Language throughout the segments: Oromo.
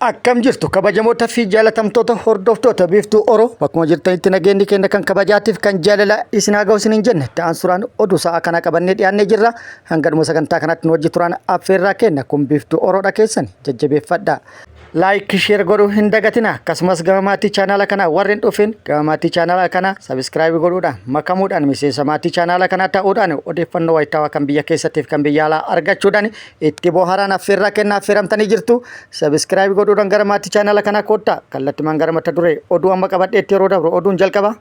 Akkam jirtu kabajamoota fi jaalatamtoota hordoftoota biiftuu Oroo bakkuma jirtanitti nageenyi keenya kan kabajaatiif kan jaalala isin haa ga'u isin hin jenne ta'an suuraan oduu sa'a kana qabannee dhiyaannee jirra. Hanga dhuma sagantaa kanatti nu wajji turaan affeerraa kenna kun biiftuu Oroodha keessan jajjabeeffadha. Like share godhuu hin dagatina akkasumas gama maatii chaanaala kana warreen dhufin gama maatii chaanaala kana subscribe godhuudhaan makamuudhaan miseensa maatii chaanaala kana ta'uudhaan odeeffannoo wayitaawaa kan biyya keessattiif kan biyya alaa argachuudhaan itti bohaaraan affeerraa kenna affeeramtanii jirtu. Subscribe godhuudhaan gara maatii chaanaala kana koottaa kallattimaan gara mata duree oduu amma qabadheetti yeroo dabru oduun jalqaba.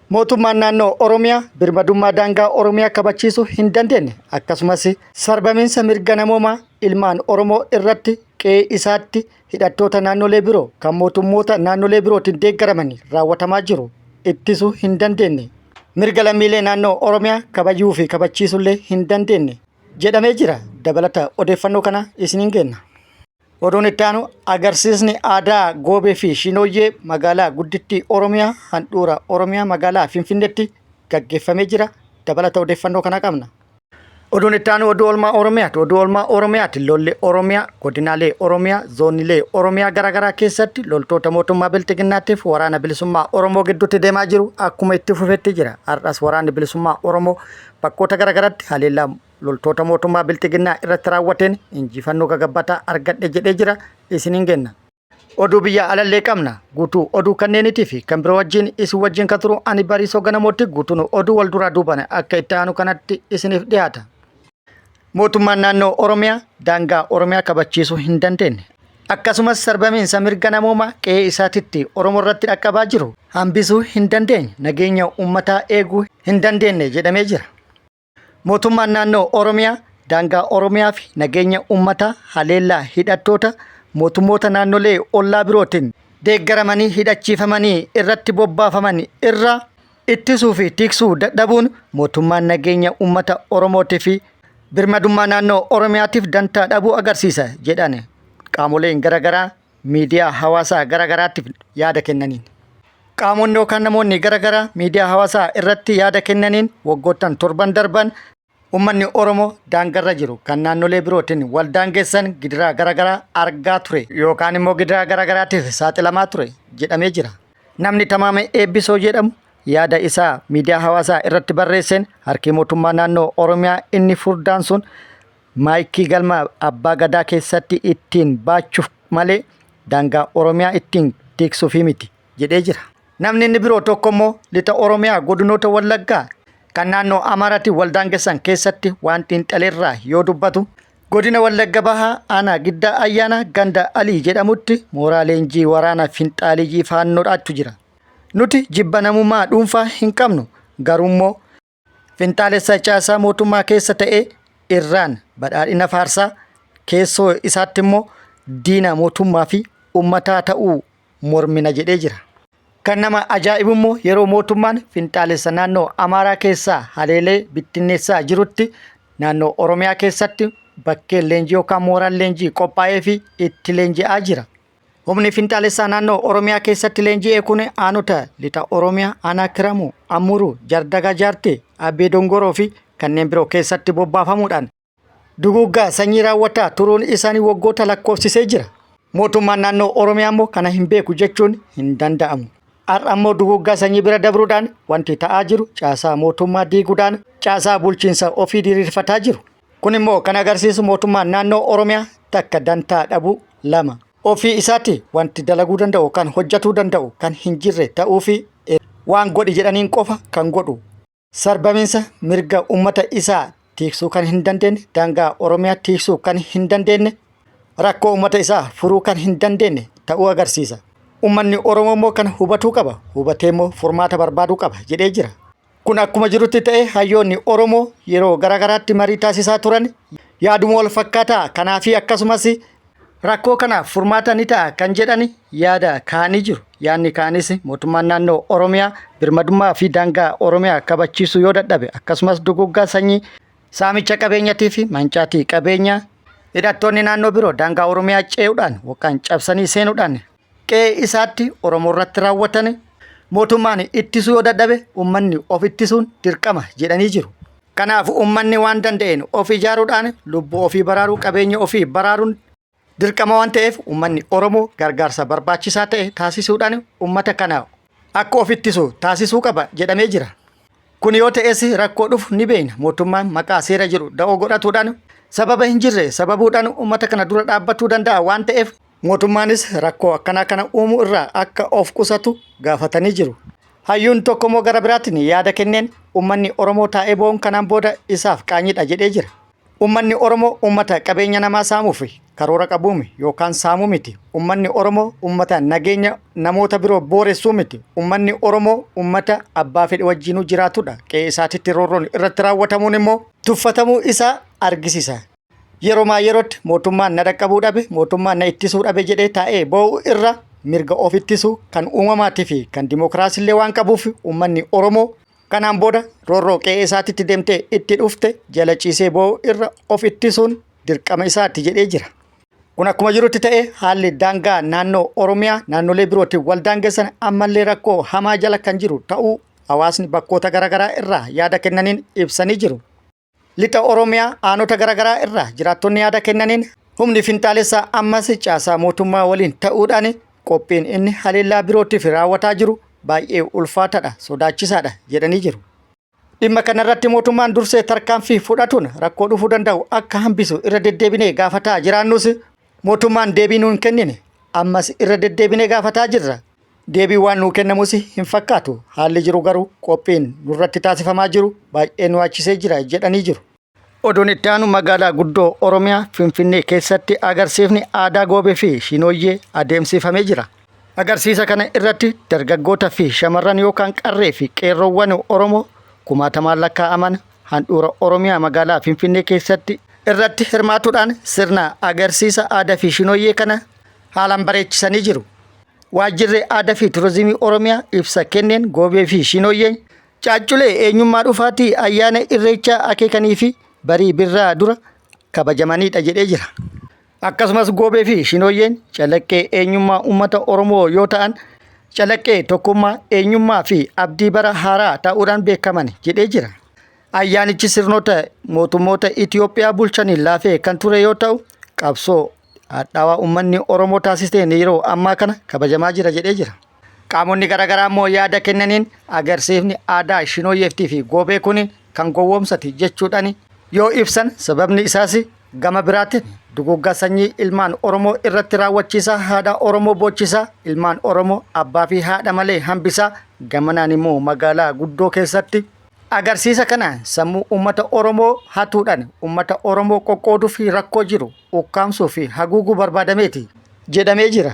Mootummaan naannoo Oromiyaa birmadummaa daangaa Oromiyaa kabachiisuu hin dandeenye akkasumas sarbamiinsa mirga namoomaa ilmaan Oromoo irratti qe'ee isaatti hidhattoota naannolee biroo kan mootummoota naannolee birootiin deeggaramanii raawwatamaa jiru ittisuu hin dandeenye. Mirga lammiilee naannoo Oromiyaa kabajuu fi kabachiisuullee hin dandeenye jedhamee jira. Dabalata odeeffannoo kana isiniin kenna. Oduun itti aanu agarsiisni aadaa Goobee fi Shinooyyee magaalaa guddittii Oromiyaa handhuura Oromiyaa magaalaa Finfinneetti gaggeeffamee jira. Dabalata odeeffannoo kana qabna. Oduun itti aanu oduu oolmaa Oromiyaati. Oduu oolmaa Oromiyaati lolli Oromiyaa godinaalee Oromiyaa zoonilee Oromiyaa garaagaraa keessatti loltoota mootummaa biltiginnaatiif waraana bilisummaa Oromoo gidduutti deemaa jiru akkuma itti fufetti jira. Har'as waraanni bilisummaa Oromoo bakkoota garaagaraatti haleellaa loltoota mootummaa biltiginnaa irratti raawwateen injifannoo gagabbataa argadhe jedhee jira isiniin kenna. Oduu biyya alallee qabna. Guutuu oduu kanneenitii fi kan biroo wajjin isin wajjin kan turu ani Bariisoo Ganamooti. Guutuun oduu wal duraa duubaan akka itti aanu kanatti isiniif dhiyaata. Mootummaan naannoo Oromiyaa daangaa Oromiyaa kabachiisuu hin dandeenye. Akkasumas sarbamiinsa mirga namoomaa qe'ee isaatitti Oromoo irratti dhaqqabaa jiru hambisuu hin dandeenye. Nageenya uummataa eeguu hin dandeenye jedhamee jira. Mootummaan naannoo Oromiyaa daangaa Oromiyaa fi nageenya uummataa haleellaa hidhattoota mootummoota naannolee ollaa birootiin deeggaramanii hidhachiifamanii irratti bobbaafaman irraa ittisuu fi tiksuu dadhabuun mootummaan nageenya uummata Oromootii fi birmadummaa naannoo Oromiyaatiif dantaa dhabuu agarsiisa jedhan qaamoleen garaagaraa miidiyaa hawaasaa garaagaraatiif yaada kennaniin. Qaamonni yookaan namoonni garaagaraa miidiyaa hawaasaa irratti yaada kennaniin waggoottan torban darban uummanni Oromoo daangarra jiru kan naannolee birootiin wal daangessan gidiraa garaagaraa argaa ture yookaan immoo gidiraa garaagaraatiif saaxilamaa ture jedhamee jira. Namni Tamaamee Eebbisoo jedhamu yaada isaa miidiyaa hawaasaa irratti barreesseen harki mootummaa naannoo Oromiyaa inni furdaan sun maayikii galma abbaa gadaa keessatti ittiin baachuuf malee daangaa Oromiyaa ittiin tiksuuf miti jedhee jira. Namni inni biroo tokko immoo lixa Oromiyaa godinoota Wallaggaa kan naannoo Amaaraatiin wal daangessan keessatti waan xiinxaleerraa yoo dubbatu godina Wallagga Bahaa aanaa Giddaa Ayyaana ganda Alii jedhamutti mooraa leenjii waraana finxaalijii faannoodhaatu jira. Nuti jibba namummaa dhuunfaa hin qabnu garuummoo finxaalessa caasaa mootummaa keessa ta'ee irraan badhaadhina faarsaa keessoo isaatti immoo diina mootummaa fi uummataa ta'uu mormina jedhee jira. Kan nama ajaa'ibu immoo yeroo mootummaan finxaalessa naannoo Amaaraa keessaa haleelee bittinneessaa jirutti naannoo Oromiyaa keessatti bakkeen leenjii yookaan mooraan leenjii qophaa'ee fi itti leenji'aa jira. Humni finxaalessaa naannoo Oromiyaa keessatti leenji'ee kun aanota lixa Oromiyaa aanaa Kiramuu, Amuruu, Jardagaa Jaartee, Abbee Dongoroo fi kanneen biroo keessatti bobbaafamuudhaan duguuggaa sanyii raawwataa turuun isaanii waggoota lakkoofsisee jira. Mootummaan naannoo Oromiyaa immoo kana hin beeku jechuun hin danda'amu. Har'a immoo duguuggaa sanyii bira dabruudhaan wanti ta'aa jiru caasaa mootummaa diiguudhaan caasaa bulchiinsa ofii diriirfataa jiru. Kun immoo kan agarsiisu mootummaan naannoo Oromiyaa takka dantaa dhabuu lama. Ofii isaatti wanti dalaguu danda'u kan hojjetuu danda'u kan hin jirre ta'uu fi waan godhi jedhaniin qofa kan godhu. Sarbamiinsa mirga uummata isaa tiksuu kan hin dandeenye daangaa Oromiyaa tiksuu kan hin dandeenye rakkoo uummata isaa furuu kan hin dandeenye ta'uu agarsiisa. Uummanni Oromoo immoo kan hubatuu qaba. Hubatee immoo furmaata barbaaduu qaba jedhee jira. Kun akkuma jirutti ta'e hayyoonni Oromoo yeroo garaagaraatti marii taasisaa turan yaaduma wal fakkaataa kanaafi akkasumas rakkoo kanaaf furmaata ni ta'a kan jedhani yaada kaanii jiru. Yaadni kaanis mootummaan naannoo Oromiyaa birmadummaa fi daangaa Oromiyaa kabachiisuu yoo dadhabe akkasumas duguuggaa sanyii saamicha qabeenyatii fi mancaatii qabeenyaa hidhattoonni naannoo biroo daangaa Oromiyaa ce'uudhaan yookaan cabsanii seenuudhaan qe'ee isaatti Oromoo irratti raawwatan mootummaan ittisuu yoo dadhabe uummanni of ittisuun dirqama jedhanii jiru. Kanaaf uummanni waan danda'een of ijaaruudhaan lubbuu ofii baraaruu qabeenya ofii baraaruun Dirqama waan ta'eef uummanni Oromoo gargaarsa barbaachisaa ta'e taasisuudhaan uummata kana akka of ittisu taasisuu qaba jedhamee jira. Kun yoo ta'es rakkoo dhufu ni beekna. Mootummaan maqaa seera jedhu da'oo godhatuudhaan sababa hin jirre sababuudhaan uummata kana dura dhaabbatuu danda'a waan ta'eef mootummaanis rakkoo akkanaa kana uumuu irraa akka of qusatu gaafatanii jiru. Hayyuun tokko immoo gara biraatiin yaada kenneen uummanni Oromoo taa'ee bo'uun kanaan booda isaaf qaanyiidha jedhee jira. Uummanni Oromoo uummata qabeenya namaa saamuuf karoora qabuumi yookaan saamuu miti. Uummanni Oromoo uummata nageenya namoota biroo booressuu miti. Uummanni Oromoo uummata abbaa fedhe wajjinuu jiraatudha. Qe'ee isaatitti roorroon irratti raawwatamuun immoo tuffatamuu isaa argisiisa. Yeroo yerootti mootummaan na dhaqqabuu dhabe, mootummaan na ittisuu dhabe jedhee taa'ee bo'uu irra mirga of ittisuu kan uumamaatii fi kan dimokiraasiillee waan qabuuf uummanni Oromoo kanaan booda roorroo qe'ee isaatitti deemtee itti dhufte jala ciisee bo'uu irra of ittisuun dirqama isaatti jedhee jira. Kun akkuma jirutti ta'e haalli daangaa naannoo Oromiyaa naannolee birootiin wal daangessan ammallee rakkoo hamaa jala kan jiru ta'uu hawaasni bakkoota garaagaraa irraa yaada kennaniin ibsanii jiru. Lixa Oromiyaa aanota garaagaraa irraa jiraattonni yaada kennaniin humni finxaalessaa ammas caasaa mootummaa waliin ta'uudhaan qophiin inni haleellaa birootiif raawwataa jiru baay'ee ulfaataadha, sodaachisaadha jedhanii jiru. Dhimma kanarratti mootummaan dursee tarkaanfii fudhatuun rakkoo dhufuu danda'u akka hambisu irra deddeebinee gaafataa jiraannus mootummaan deebii nuun kennine ammas irra deddeebinee gaafataa jirra. Deebii waan nuu kennamus hin fakkaatu. Haalli jiru garuu qophiin nurratti taasifamaa jiru baay'ee nu achiisee jira jedhanii jiru. Oduun itti aanu magaalaa guddoo Oromiyaa Finfinnee keessatti agarsiifni aadaa goobee fi shinooyyee adeemsifamee jira. Agarsiisa kana irratti dargaggoota fi shamarran yookaan qarree fi qeerroowwan Oromoo kumaatamaan lakkaa'aman handhuura Oromiyaa magaalaa Finfinnee keessatti irratti hirmaatuudhaan sirna agarsiisa aadaa fi shinooyyee kana haalaan bareechisanii jiru. Waajjirri aadaa fi turizimii Oromiyaa ibsa kenneen goobee fi shinooyyeen caacculee eenyummaa dhufaatii ayyaana irreechaa akeekanii fi barii birraa dura kabajamanidha jedhee jira. Akkasumas goobee fi shinooyyeen calaqqee eenyummaa uummata Oromoo yoo ta'an calaqqee tokkummaa eenyummaa fi abdii bara haaraa ta'uudhaan beekaman jedhee jira. Ayyaanichi sirnoota mootummoota Itoophiyaa bulchaniin laafee kan ture yoo ta'u qabsoo hadhaawaa uummanni Oromoo taasiseen yeroo ammaa kana kabajamaa jira jedhee jira. Qaamonni garaagaraa immoo yaada kennaniin agarsiifni aadaa shinooyyeeftii fi goobee kun kan gowwoomsati jechuudhaan yoo ibsan sababni isaas gama biraatiin duguggaa sanyii ilmaan Oromoo irratti raawwachiisaa haadha Oromoo boochisaa ilmaan Oromoo abbaa fi haadha malee hambisaa gamanaan immoo magaalaa guddoo keessatti agarsiisa kana sammuu uummata Oromoo hatuudhaan uummata Oromoo qoqqooduu fi rakkoo jiru ukkaamsuu fi haguuguu barbaadameeti jedhamee jira.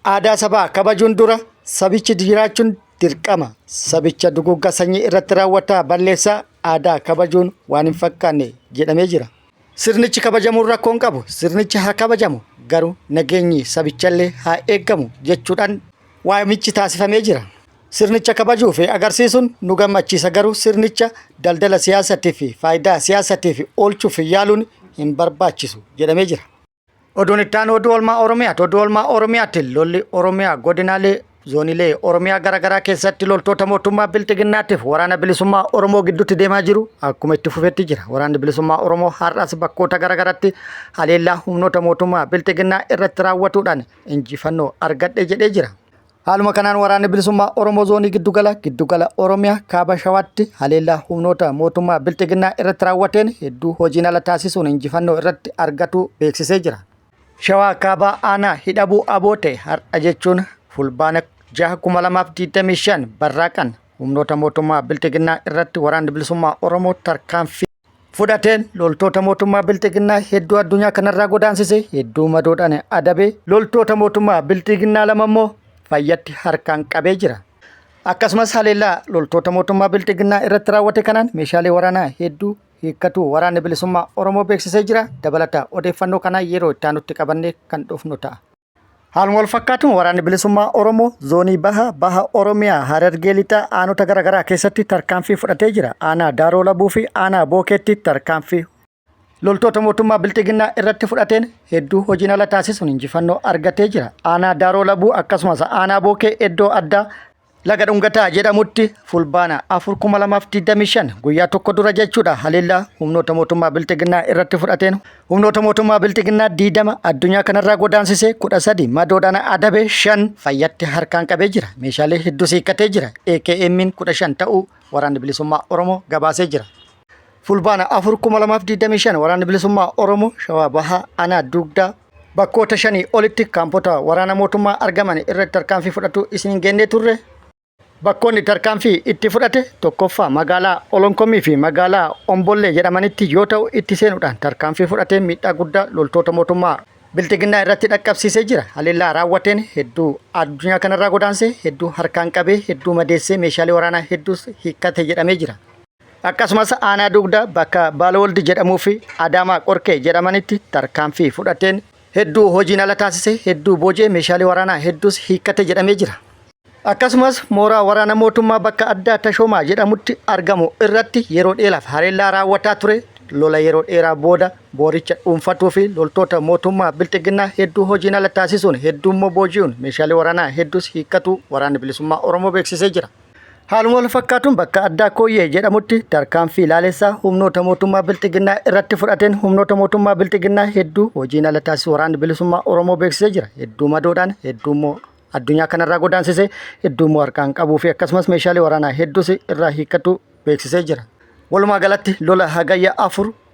Aadaa sabaa kabajuun dura sabichi jiraachuun dirqama. Sabicha duguggaa sanyii irratti raawwataa balleessaa aadaa kabajuun waan hin fakkaanne jedhamee jira. Sirnichi kabajamuun rakkoon qabu. Sirnichi haa kabajamu garuu nageenyi sabichallee haa eeggamu jechuudhaan waamichi taasifamee jira. Sirnicha kabajuu fi agarsiisuun nu gammachiisa garuu sirnicha daldala siyaasatii fi faayidaa siyaasatii fi oolchuuf yaaluun hin barbaachisu jedhamee jira. Oduun itti aanu oduu oolmaa Oromiyaati. Oduu oolmaa Oromiyaatti lolli Oromiyaa godinaalee zoonilee Oromiyaa garaagaraa keessatti loltoota mootummaa bilxiginnaatiif waraana bilisummaa Oromoo gidduutti deemaa jiru akkuma itti fufetti jira. Waraanni bilisummaa Oromoo har'as bakkoota garaagaraatti haleellaa humnoota mootummaa bilxiginnaa irratti raawwatuudhaan injifannoo argadhe jedhee jira. Haaluma kanaan waraanni bilisummaa Oromoo zoonii giddugala Oromiyaa kaaba shawaatti haleellaa humnoota mootummaa bilxiginnaa irratti raawwateen hedduu hojiin ala taasisuun injifannoo irratti argatu beeksisee jira. Shawaa kaabaa aanaa hidhabuu aboote har'a jechuun fulbaana 6,2025 barraaqan humnoota mootummaa bilxiginnaa irratti waraanni bilisummaa Oromoo tarkaanfii fudhateen loltoota mootummaa bilxiginnaa hedduu addunyaa kanarraa godaansise hedduu madoodhaan adabee loltoota mootummaa bilxiginnaa lama immoo fayyatti harkaan qabee jira. Akkasumas haleellaa loltoota mootummaa bilxiginnaa irratti raawwate kanaan meeshaalee waraanaa hedduu hiikkatu waraanni bilisummaa Oromoo beeksisee jira. Dabalataa odeeffannoo kanaa yeroo itti aanutti qabannee kan dhufnu ta'a. Haaluma wal fakkaatuun waraanni bilisummaa Oromoo zoonii baha Oromiyaa Harargee lixaa aanota garaagaraa keessatti tarkaanfii fudhatee jira. Aanaa Daaroo Labuu fi aanaa Bookeetti tarkaanfii loltoota mootummaa bilxiginnaa irratti fudhateen hedduu hojiin ala taasisuun injifannoo argatee jira. Aanaa Daaroo Labuu akkasumas aanaa Bookee iddoo addaa laga dhungataa jedhamutti fulbaana 4,2025 guyyaa tokko dura jechuudha haleellaa humnoota mootummaa biltiginnaa irratti fudhateen humnoota mootummaa biltiginnaa 20 addunyaa kanarraa godaansisee 13 madoodhaan adabe 5 fayyatti harkaan qabee jira meeshaalee hedduu hiikkatee jira AKM'n 15 ta'uu waraanni bilisummaa Oromoo gabaasee jira. Fulbaana 4,2025 waraanni bilisummaa Oromoo Shawaa Bahaa Aanaa Dugdaa bakkoota 5 olitti kaampota waraana mootummaa argaman irratti tarkaanfii fudhatu isiniin geennee turre. Bakkoonni tarkaanfii itti fudhate tokkoffaa magaalaa Olonkomii fi magaalaa Ombollee jedhamanitti yoo ta'u itti seenuudhaan tarkaanfii fudhatee miidhaa guddaa loltoota mootummaa biltiginnaa irratti dhaqqabsiisee jira. Haleellaa raawwateen hedduu addunyaa kanarraa godaansee hedduu harkaan qabee hedduu madeessee meeshaalee waraanaa hedduus hiikkate jedhamee jira. Akkasumas aanaa dugdaa bakka Baalawoldi jedhamuu fi Adaamaa Qorkee jedhamanitti tarkaanfii fudhateen hedduu hojiin ala taasisee hedduu boojee meeshaalee waraanaa hedduus hiikkate jedhamee jira. Akkasumas mooraa waraana mootummaa bakka addaa Tashoomaa jedhamutti argamu irratti yeroo dheeraaf haleellaa raawwataa ture lola yeroo dheeraa booda booricha dhuunfatuu fi loltoota mootummaa biltiginnaa hedduu hojiin ala taasisuun hedduummoo booji'uun meeshaalee waraanaa hedduus hiikkatu waraanni bilisummaa Oromoo beeksisee jira. Haaluma wal fakkaatuun bakka addaa Kooyyee jedhamutti tarkaanfii ilaalessaa humnoota mootummaa biltiginnaa irratti fudhateen humnoota mootummaa biltiginnaa hedduu hojiin ala taasisu waraanni bilisummaa Oromoo beeksisee jira. Hedduu madoodhaan hedduummoo addunyaa kanarraa godaansisee hedduummoo harkaan qabuu fi akkasumas meeshaalee waraanaa hedduus irraa hiikkatu beeksisee jira. Walumaa galatti lola hagayya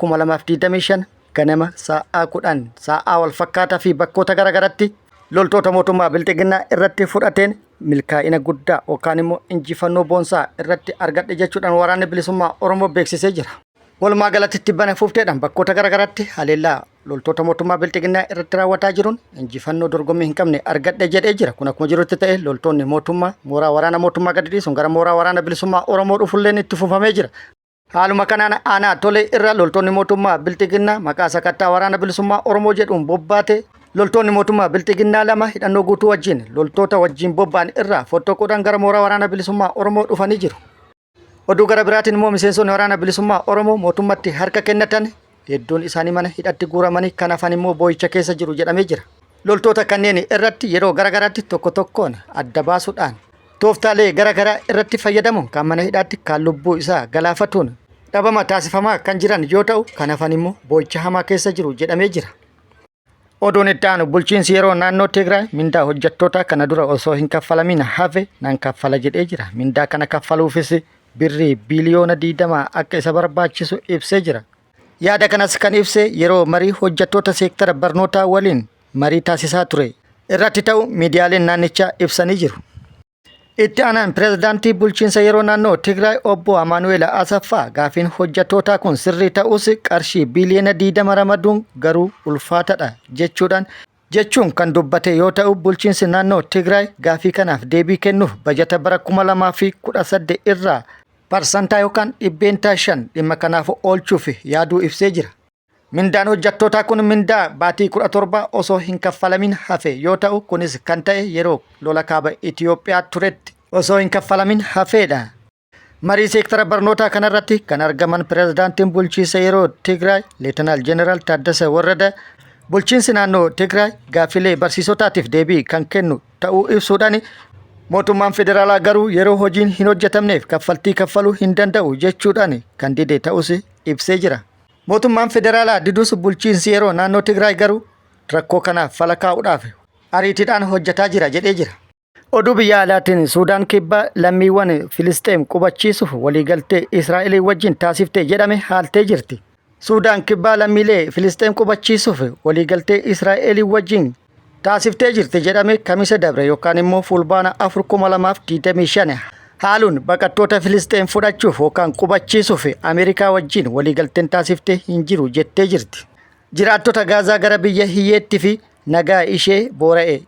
4,2025 ganama sa'aa 10 sa'aa wal fakkaataa fi bakkoota garaagaratti loltoota mootummaa biltiginnaa irratti fudhateen milkaa'ina guddaa yookaan immoo injifannoo boonsaa irratti argadhe jechuudhaan waraanni bilisummaa Oromoo beeksisee jira. Walumaa galatti tibbana fuufteedhaan bakkoota garaagaraatti haleellaa loltoota mootummaa biltiginnaa irratti raawwataa jiruun injifannoo dorgommii hin qabne argadhe jedhee jira. Kun akkuma jirutti ta'e loltoonni mootummaa mooraa waraana mootummaa gadi dhiisuun gara mooraa waraana bilisummaa Oromoo dhufulleen itti fufamee jira. Haaluma kanaan aanaa tolee irra loltoonni mootummaa biltiginnaa maqaa sakattaa waraana bilisummaa Oromoo jedhuun bobbaate loltoonni mootummaa biltiginnaa 2 hidhannoo guutuu wajjin loltoota wajjin bobba'an irraa fottoquudhaan gara mooraa waraana bilisummaa Oromoo dhufanii jiru. Oduu gara biraatiin immoo miseensonni waraana bilisummaa Oromoo mootummatti harka kennatan hedduun isaanii mana hidhatti guuramanii kan hafan immoo boo'icha keessa jiru jedhamee jira. Loltoota kanneen irratti yeroo garaagaraatti tokko tokkoon adda baasuudhaan tooftaalee garaagaraa irratti fayyadamuun kan mana hidhaatti kan lubbuu isaa galaafatuun dhabama taasifamaa kan jiran yoo ta'u kan hafan immoo boo'icha hamaa keessa jiru jedhamee jira. Oduun itti aanu bulchiinsi yeroo naannoo Tigraay mindaa hojjettoota kana dura osoo hin kaffalamin hafe nan kaffala jedhee jira. Mindaa kana kaffaluufis birrii biliyoona 20 akka isa barbaachisu ibsee jira. Yaada kanas kan ibse yeroo marii hojjettoota seektara barnootaa waliin marii taasisaa ture irratti ta'u miidiyaaleen naannichaa ibsanii jiru. Itti aanaan pirezidaantii bulchiinsa yeroo naannoo Tigraay obbo Amaanu'eel Asaffaa gaafiin hojjettootaa kun sirrii ta'us qarshii biliyoona 20 ramaduun garuu ulfaatadha jechuun kan dubbate yoo ta'u bulchiinsi naannoo Tigraay gaafii kanaaf deebii kennuuf bajata bara 2018 irraa parsantaa yookaan 5% dhimma kanaaf oolchuuf yaaduu ibsee jira. Mindaan hojjettootaa kun mindaa baatii 17 osoo hin kaffalamin hafe yoo ta'u kunis kan ta'e yeroo lola kaaba Itoophiyaa turetti osoo hin kaffalamin hafeedha. Marii seektara barnootaa kanarratti kan argaman pirezidaantiin bulchiinsa yeroo Tigraay Leetanaal Jeneraal Taaddasee Warradaa bulchiinsi naannoo Tigraay gaafilee barsiisotaatiif deebii kan kennu ta'uu ibsuudhaan mootummaan federaalaa garuu yeroo hojiin hin hojjetamneef kaffaltii kaffaluu hin danda'u jechuudhaan kan dide ta'us ibsee jira. Mootummaan federaalaa didus bulchiinsi yeroo naannoo Tigraay garuu rakkoo kanaaf fala kaa'uudhaaf ariitiidhaan hojjetaa jira jedhee jira. Oduu biyya alaatiin Suudaan kibbaa lammiiwwan Filisxeem qubachiisuuf waliigaltee Israa'el wajjin taasiftee jedhame haaltee jirti. Suudaan kibbaa lammiilee Filisxeem qubachiisuuf waliigaltee Israa'el wajjin taasiftee jirti jedhame kamisa dabre yookaan immoo fulbaana 4,2025 haaluun baqattoota Filisxeem fudhachuuf yookaan qubachiisuuf Ameerikaa wajjin waliigalteen taasiftee hin jiru jettee jirti. Jiraattota Gaazaa gara biyya hiyyeetti fi nagaa ishee boora'e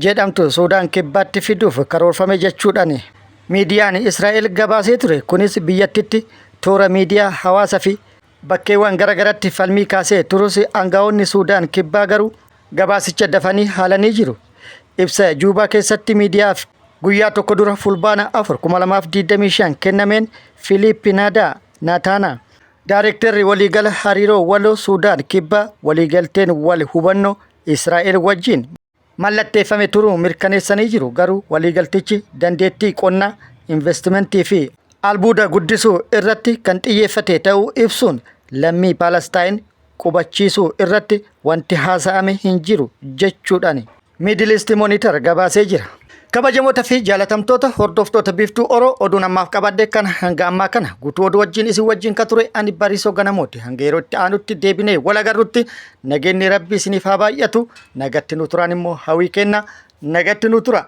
jedhamtu Suudaan kibbaatti fiduuf karoorfame jechuudhaan miidiyaan Israa'el gabaasee ture. Kunis biyyattitti toora miidiyaa hawaasaa fi bakkeewwan garaagaratti falmii kaasee turus aangaa'onni Suudaan kibbaa garuu gabaasicha dafanii haalanii jiru. Ibsa Juubaa keessatti miidiyaaf guyyaa tokko dura fulbaana 4,2025 kennameen Filippinaadaa Naataanaa Daarektarri waliigala hariiroo waloo Suudaan kibbaa waliigalteen wal hubannoo Israa'el wajjin mallatteeffame turuu mirkaneessanii jiru. Garuu waliigaltichi dandeettii qonnaa, investimentii fi albuuda guddisuu irratti kan xiyyeeffate ta'uu ibsuun lammii Palestine qubachiisuu irratti wanti haasa'ame hin jiru jechuudhaan Middle East Monitor gabaasee jira. Kabajamoota fi jaalatamtoota hordoftoota biiftuu Oroo oduun ammaaf qabadde kana hanga ammaa kana guutuu oduu wajjin isin wajjin ka ture ani Bariisoo Ganamooti. Hanga yeroo itti aanutti deebinee wal agarrutti nageenyi Rabbii isiniif haa baay'atu. Nagatti nu turaan immoo hawwii kenna. Nagatti nu tura.